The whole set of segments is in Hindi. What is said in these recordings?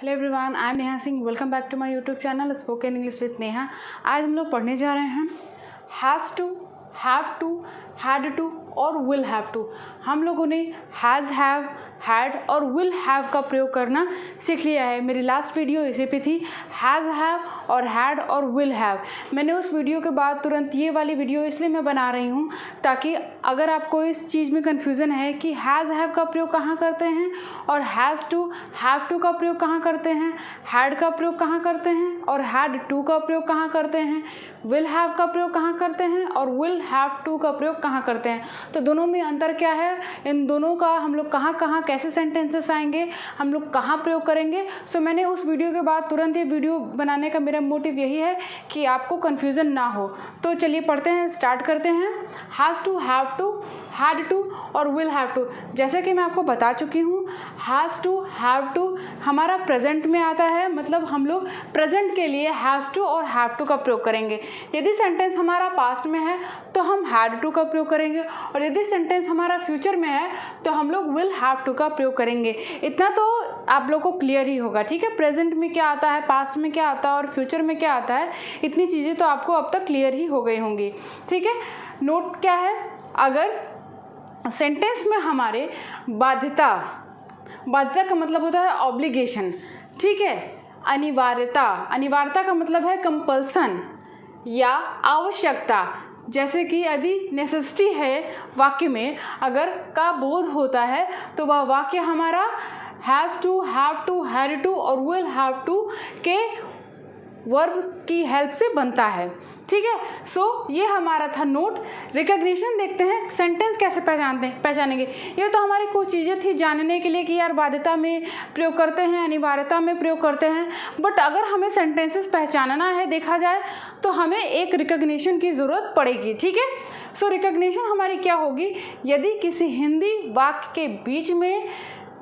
Hello everyone, I am Neha Singh. Welcome back to my YouTube channel spoken English with Neha. आज हम लोग पढ़ने जा रहे हैं has to, have to, had to और विल हैव टू। हम लोगों ने हैज़, हैव, हैड और विल हैव का प्रयोग करना सीख लिया है। मेरी लास्ट वीडियो इसी पे थी, हैज़, हैव और हैड और विल हैव। मैंने उस वीडियो के बाद तुरंत ये वाली वीडियो इसलिए मैं बना रही हूँ ताकि अगर आपको इस चीज़ में कन्फ्यूज़न है कि हैज़, हैव का प्रयोग कहाँ करते हैं और हैज़ टू, हैव टू का प्रयोग कहाँ करते हैं, हैड का प्रयोग कहाँ करते हैं और हैड टू का प्रयोग कहाँ करते हैं, विल हैव का प्रयोग कहाँ करते हैं और विल हैव टू का प्रयोग कहाँ करते हैं, तो दोनों में अंतर क्या है, इन दोनों का हम लोग कहाँ कहाँ कैसे सेंटेंसेस आएंगे, हम लोग कहाँ प्रयोग करेंगे। सो मैंने उस वीडियो के बाद तुरंत ये वीडियो बनाने का मेरा मोटिव यही है कि आपको कन्फ्यूज़न ना हो। तो चलिए पढ़ते हैं, स्टार्ट करते हैं। Has to, have to, had to और विल हैव टू। जैसे कि मैं आपको बता चुकी हूँ, हैज़ टू, हैव टू हमारा प्रेजेंट में आता है, मतलब हम लोग प्रेजेंट के लिए हैज़ टू और हैव टू का प्रयोग करेंगे। यदि सेंटेंस हमारा पास्ट में है तो हम हैड टू का प्रयोग करेंगे और यदि सेंटेंस हमारा फ्यूचर में है तो हम लोग विल हैव टू का प्रयोग करेंगे। इतना तो आप लोग को क्लियर ही होगा, ठीक है। प्रेजेंट में क्या आता है, पास्ट में क्या आता है और फ्यूचर में क्या आता है, इतनी चीज़ें तो आपको अब तक क्लियर ही हो गई होंगी, ठीक है। नोट क्या है, अगर सेंटेंस में हमारे बाध्यता का मतलब होता है ऑब्लिगेशन, ठीक है। अनिवार्यता का मतलब है कंपल्सन या आवश्यकता। जैसे कि यदि नेसेसिटी है वाक्य में, अगर का बोध होता है तो वह वाक्य हमारा has to, have to, had to और विल हैव टू के वर्ब की हेल्प से बनता है, ठीक है। सो ये हमारा था नोट। रिकग्निशन देखते हैं, सेंटेंस कैसे पहचानेंगे। ये तो हमारी कुछ चीज़ें थी जानने के लिए कि यार बाध्यता में प्रयोग करते हैं, अनिवार्यता में प्रयोग करते हैं, बट अगर हमें सेंटेंसेस पहचानना है देखा जाए तो हमें एक रिकग्निशन की ज़रूरत पड़ेगी, ठीक है। सो रिकग्निशन हमारी क्या होगी, यदि किसी हिंदी वाक्य के बीच में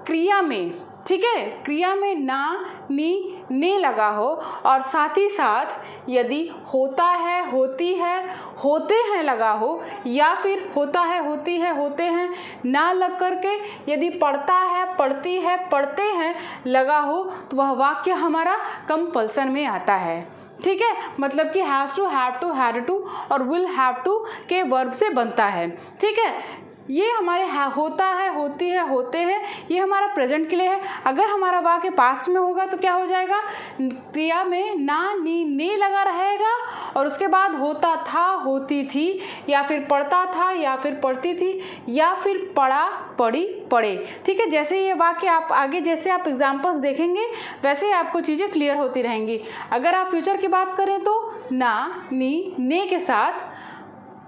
क्रिया में, ठीक है, क्रिया में ना, नी, ने लगा हो और साथ ही साथ यदि होता है, होती है, होते हैं लगा हो या फिर होता है, होती है, होते हैं ना लग करके यदि पढ़ता है, पढ़ती है, पढ़ते हैं लगा हो तो वह वाक्य हमारा कंपल्सन में आता है, ठीक है। मतलब कि has to, have to, had to और विल हैव टू के वर्ब से बनता है, ठीक है। ये हमारे होता है, होती है, होते हैं, ये हमारा प्रेजेंट के लिए है। अगर हमारा वाक्य पास्ट में होगा तो क्या हो जाएगा, क्रिया में ना, नी, ने लगा रहेगा और उसके बाद होता था, होती थी या फिर पढ़ता था या फिर पढ़ती थी या फिर पढ़ा, पढ़ी, पढ़े, ठीक है। जैसे ये वाक्य आप आगे जैसे आप एग्जाम्पल्स देखेंगे वैसे ही आपको चीज़ें क्लियर होती रहेंगी। अगर आप फ्यूचर की बात करें तो ना, नी, ने के साथ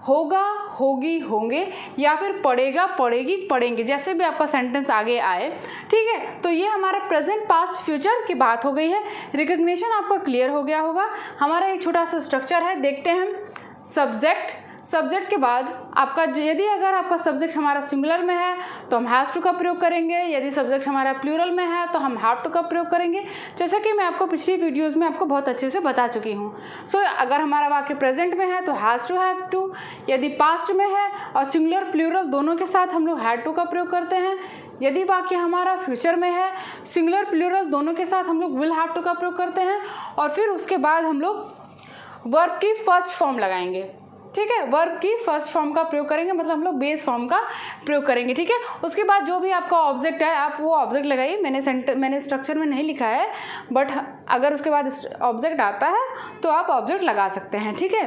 होगा, होगी, होंगे या फिर पढ़ेगा, पढ़ेगी, पढ़ेंगे, जैसे भी आपका सेंटेंस आगे आए, ठीक है। तो ये हमारा प्रेजेंट, पास्ट, फ्यूचर की बात हो गई है। रिकग्निशन आपका क्लियर हो गया होगा। हमारा एक छोटा सा स्ट्रक्चर है, देखते हैं। सब्जेक्ट के बाद आपका यदि अगर आपका सब्जेक्ट हमारा सिंगुलर में है तो हम हैज़ टू का प्रयोग करेंगे, यदि सब्जेक्ट हमारा प्लूरल में है तो हम हैव टू का प्रयोग करेंगे, जैसा कि मैं आपको पिछली वीडियोस में आपको बहुत अच्छे से बता चुकी हूँ। सो अगर हमारा वाक्य प्रेजेंट में है तो हैज़ टू, हैव टू, यदि पास्ट में है और सिंगुलर प्लूरल दोनों के साथ हम लोग हैड टू का प्रयोग करते हैं। यदि वाक्य हमारा फ्यूचर में है, सिंगुलर प्लूरल दोनों के साथ हम लोग विल हैव टू का प्रयोग करते हैं और फिर उसके बाद हम लोग वर्ब की फर्स्ट फॉर्म लगाएंगे, ठीक है। वर्ब की फर्स्ट फॉर्म का प्रयोग करेंगे, मतलब हम लोग बेस फॉर्म का प्रयोग करेंगे, ठीक है। उसके बाद जो भी आपका ऑब्जेक्ट है आप वो ऑब्जेक्ट लगाइए। मैंने स्ट्रक्चर में नहीं लिखा है, बट अगर उसके बाद ऑब्जेक्ट आता है तो आप ऑब्जेक्ट लगा सकते हैं, ठीक है।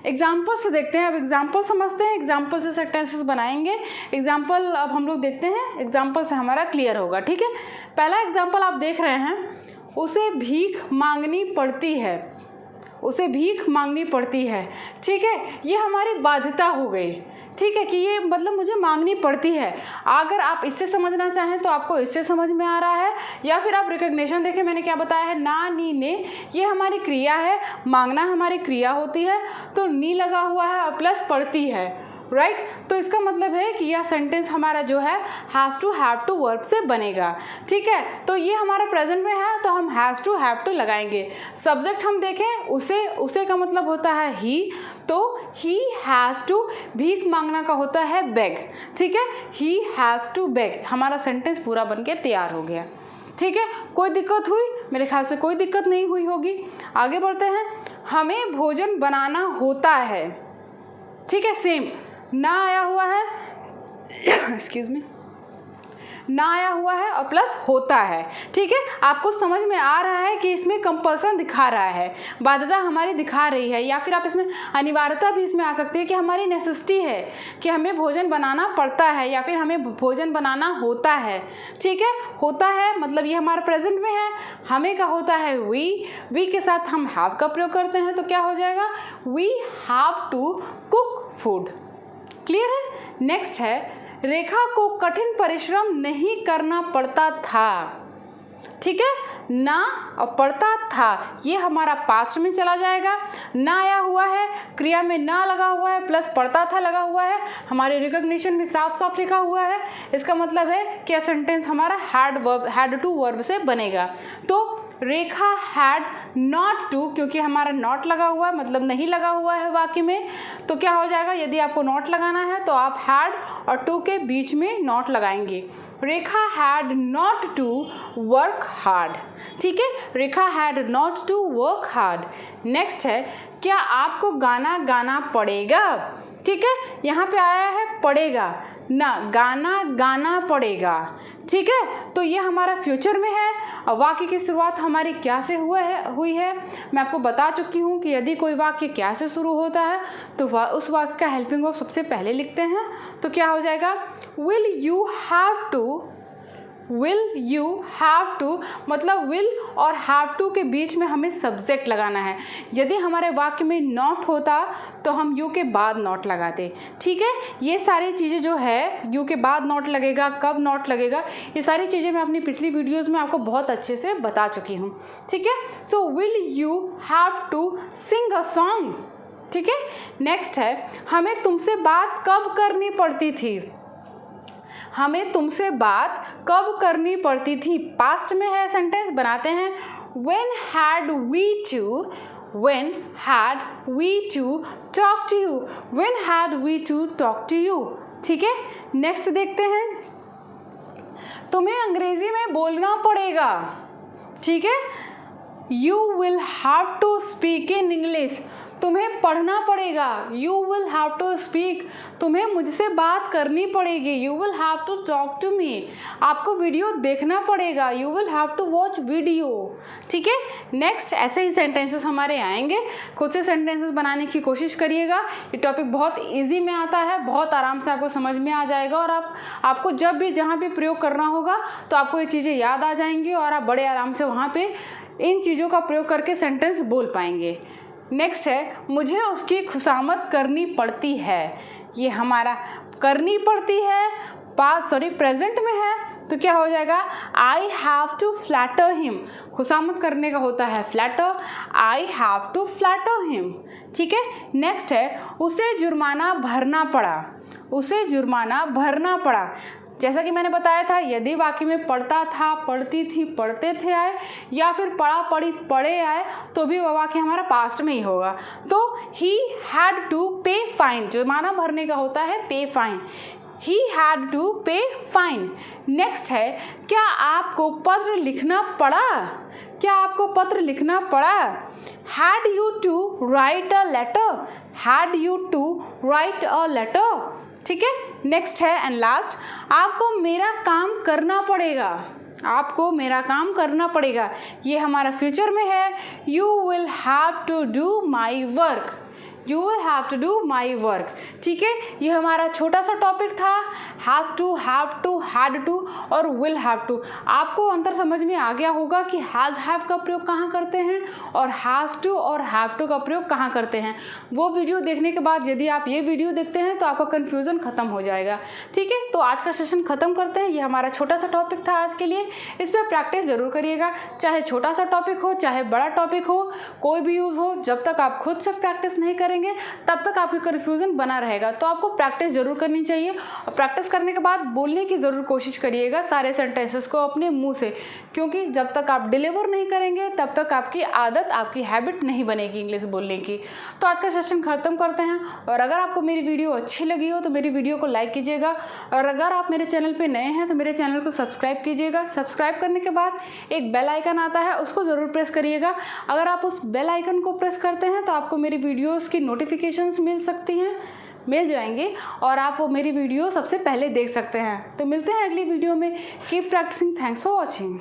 एग्जाम्पल से देखते हैं, अब एग्जाम्पल समझते हैं, एग्जाम्पल से सेंटेंसेस बनाएंगे। एग्जाम्पल अब हम लोग देखते हैं, एग्जाम्पल से हमारा क्लियर होगा, ठीक है। पहला एग्जाम्पल आप देख रहे हैं, उसे भीख मांगनी पड़ती है, उसे भीख मांगनी पड़ती है, ठीक है। ये हमारी बाध्यता हो गई, ठीक है, कि ये मतलब मुझे मांगनी पड़ती है। अगर आप इससे समझना चाहें तो आपको इससे समझ में आ रहा है, या फिर आप रिकग्निशन देखें, मैंने क्या बताया है, ना, नी, ने, ये हमारी क्रिया है, मांगना हमारी क्रिया होती है, तो नी लगा हुआ है और प्लस पड़ती है, राइट। तो इसका मतलब है कि यह सेंटेंस हमारा जो है has to, have to verb से बनेगा, ठीक है। तो ये हमारा प्रेजेंट में है तो हम हैज़ टू, हैव टू लगाएंगे। सब्जेक्ट हम देखें, उसे का मतलब होता है ही, तो ही हैज़ टू, भीख मांगना का होता है बेग, ठीक है। ही हैज़ टू बेग, हमारा सेंटेंस पूरा बन के तैयार हो गया। ठीक है, कोई दिक्कत हुई? मेरे ख्याल से कोई दिक्कत नहीं हुई होगी। आगे बढ़ते हैं। हमें भोजन बनाना होता है, ठीक है, सेम ना आया हुआ है एक्सक्यूज मी, ना आया हुआ है और प्लस होता है, ठीक है। आपको समझ में आ रहा है कि इसमें कंपल्सन दिखा रहा है, बाध्यता हमारी दिखा रही है, या फिर आप इसमें अनिवार्यता भी इसमें आ सकती है कि हमारी नेसेसिटी है कि हमें भोजन बनाना पड़ता है या फिर हमें भोजन बनाना होता है, ठीक है। होता है मतलब ये हमारे प्रेजेंट में है, हमें का होता है वी के साथ हम हैव का प्रयोग करते हैं, तो क्या हो जाएगा? We have to cook food. Clear है? नेक्स्ट है, रेखा को कठिन परिश्रम नहीं करना पड़ता था, ठीक है। ना और पड़ता था ये हमारा पास्ट में चला जाएगा। ना आया हुआ है, क्रिया में ना लगा हुआ है, प्लस पड़ता था लगा हुआ है, हमारे रिकॉग्निशन में साफ साफ लिखा हुआ है। इसका मतलब है कि सेंटेंस हमारा हैड टू वर्ब से बनेगा। तो रेखा हैड नॉट टू, क्योंकि हमारा नॉट लगा हुआ है मतलब नहीं लगा हुआ है वाक्य में, तो क्या हो जाएगा? यदि आपको नॉट लगाना है तो आप हैड और टू के बीच में नॉट लगाएंगे। Rekha had not to work hard, ठीक है। Rekha had not to work hard. Next है, क्या आपको गाना गाना पड़ेगा, ठीक है। यहाँ पे आया है पड़ेगा, ना गाना गाना पड़ेगा, ठीक है। तो ये हमारा फ्यूचर में है और वाक्य की शुरुआत हमारी क्या से हुई है। मैं आपको बता चुकी हूँ कि यदि कोई वाक्य क्या से शुरू होता है तो उस वाक्य का हेल्पिंग वर्ब सबसे पहले लिखते हैं। तो क्या हो जाएगा? Will you have to, will you have to मतलब विल और हैव टू के बीच में हमें सब्जेक्ट लगाना है। यदि हमारे वाक्य में नॉट होता तो हम यू के बाद नॉट लगाते, ठीक है। ये सारी चीज़ें जो है यू के बाद नॉट लगेगा, कब नॉट लगेगा, ये सारी चीज़ें मैं अपनी पिछली वीडियोज़ में आपको बहुत अच्छे से बता चुकी हूँ, ठीक है। So will you have to sing a song, ठीक है। नेक्स्ट है, हमें तुमसे बात कब करनी पड़ती थी। हमें तुमसे बात कब करनी पड़ती थी, पास्ट में है, सेंटेंस बनाते हैं। When had we to, when had we to talk to you, when had we to talk to you, ठीक है। नेक्स्ट देखते हैं, तुम्हें अंग्रेजी में बोलना पड़ेगा, ठीक है। You will have to speak in English, तुम्हें पढ़ना पड़ेगा। You will have to speak, तुम्हें मुझसे बात करनी पड़ेगी। You will have to talk to me, आपको वीडियो देखना पड़ेगा। You will have to watch video, ठीक है। नेक्स्ट ऐसे ही सेंटेंसेस हमारे आएंगे, खुद से सेंटेंसेस बनाने की कोशिश करिएगा। ये टॉपिक बहुत इजी में आता है, बहुत आराम से आपको समझ में आ जाएगा और आपको जब भी जहाँ भी प्रयोग करना होगा तो आपको ये चीज़ें याद आ जाएंगी और आप बड़े आराम से वहाँ पे इन चीज़ों का प्रयोग करके सेंटेंस बोल पाएंगे। नेक्स्ट है, मुझे उसकी खुशामद करनी पड़ती है। ये हमारा करनी पड़ती है प्रेजेंट में है, तो क्या हो जाएगा? I have to flatter him, खुशामद करने का होता है flatter, I have to flatter him, ठीक है। नेक्स्ट है, उसे जुर्माना भरना पड़ा, उसे जुर्माना भरना पड़ा। जैसा कि मैंने बताया था, यदि वाक्य में पढ़ता था, पढ़ती थी, पढ़ते थे आए या फिर पढ़ा पढ़ी पढ़े आए तो भी वह वाक्य हमारा पास्ट में ही होगा। तो ही हैड टू पे फाइन, जुर्माना भरने का होता है पे फाइन, ही हैड टू पे फाइन। नेक्स्ट है, क्या आपको पत्र लिखना पड़ा, क्या आपको पत्र लिखना पड़ा? Had you to write a letter, had you to write a letter, ठीक है। नेक्स्ट है एंड लास्ट, आपको मेरा काम करना पड़ेगा, आपको मेरा काम करना पड़ेगा। ये हमारा फ्यूचर में है। You will have to do my work, you will have to do my work, ठीक है। ये हमारा छोटा सा टॉपिक था, हैव टू, हैड टू और विल हैव टू। आपको अंतर समझ में आ गया होगा कि हैज़ हैव का प्रयोग कहाँ करते हैं और हैज़ टू और हैव टू का प्रयोग कहाँ करते हैं। वो वीडियो देखने के बाद यदि आप ये वीडियो देखते हैं तो आपका कन्फ्यूज़न ख़त्म हो जाएगा, ठीक है। तो आज का सेशन ख़त्म करते हैं। ये हमारा छोटा सा टॉपिक था आज के लिए, इस पर प्रैक्टिस ज़रूर करिएगा, चाहे छोटा सा टॉपिक हो चाहे बड़ा टॉपिक हो, कोई भी यूज़ हो, जब तक आप खुद से प्रैक्टिस नहीं करेंगे करेंगे तब तक आपकी कन्फ्यूज़न बना रहेगा। तो आपको प्रैक्टिस ज़रूर करनी चाहिए और प्रैक्टिस करने के बाद बोलने की ज़रूर कोशिश करिएगा सारे सेंटेंसेस को अपने मुंह से, क्योंकि जब तक आप डिलीवर नहीं करेंगे तब तक आपकी आदत, आपकी हैबिट नहीं बनेगी इंग्लिश बोलने की। तो आज का सेशन ख़त्म करते हैं और अगर आपको मेरी वीडियो अच्छी लगी हो तो मेरी वीडियो को लाइक कीजिएगा और अगर आप मेरे चैनल पर नए हैं तो मेरे चैनल को सब्सक्राइब कीजिएगा। सब्सक्राइब करने के बाद एक बेल आइकन आता है, उसको ज़रूर प्रेस करिएगा। अगर आप उस बेल आइकन को प्रेस करते हैं तो आपको मेरी वीडियोस की नोटिफिकेशंस मिल जाएंगे और आप मेरी वीडियो सबसे पहले देख सकते हैं। तो मिलते हैं अगली वीडियो में। Keep practising. Thanks for watching.